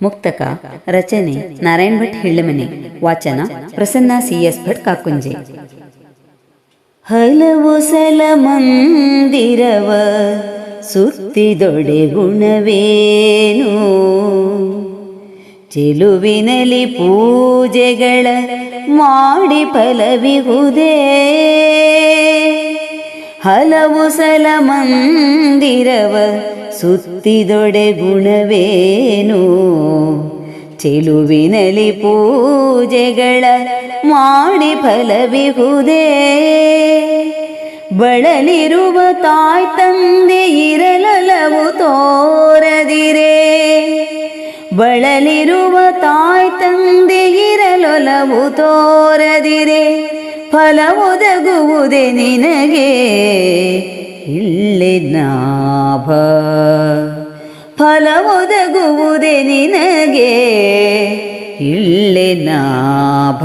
ಮುಕ್ತಕ ರಚನೆ ನಾರಾಯಣ್ ಭಟ್ ಹಿಳ್ಳಮನೆ. ವಾಚನ ಪ್ರಸನ್ನ CS ಭಟ್ ಕಾಕುಂಜೆ. ಹಲವು ಸಲ ಮಂದಿರವ ಸುತ್ತಿದೊಡೆ ಗುಣವೇನು, ಚೆಲುವಿನಲಿ ಪೂಜೆಗಳ ಮಾಡಿ ಫಲವಿಹುದೇ. ಹಲವು ಸಲ ಮಂದಿರವ ಸುತ್ತಿದೊಡೆ ಗುಣವೇನು, ಚೆಲುವಿನಲಿ ಪೂಜೆಗಳ ಮಾಡಿ ಫಲವಿಹುದೇ. ಬಳಲಿರುವ ತಾಯ್ ತಂದೆ ಇರಲೊಲವು ತೋರದಿರೆ, ಬಳಲಿರುವ ತಾಯ್ ತಂದೆ ಇರಲೊಲವು ತೋರದಿರೆ, ಫಲ ಒದಗುವುದೇ ನಿನಗೆ ಇಳ್ಳೆನಾಭ. ಫಲ ಒದಗುವುದೇ ನಿನಗೆ ಇಳ್ಳೆನಾಭ.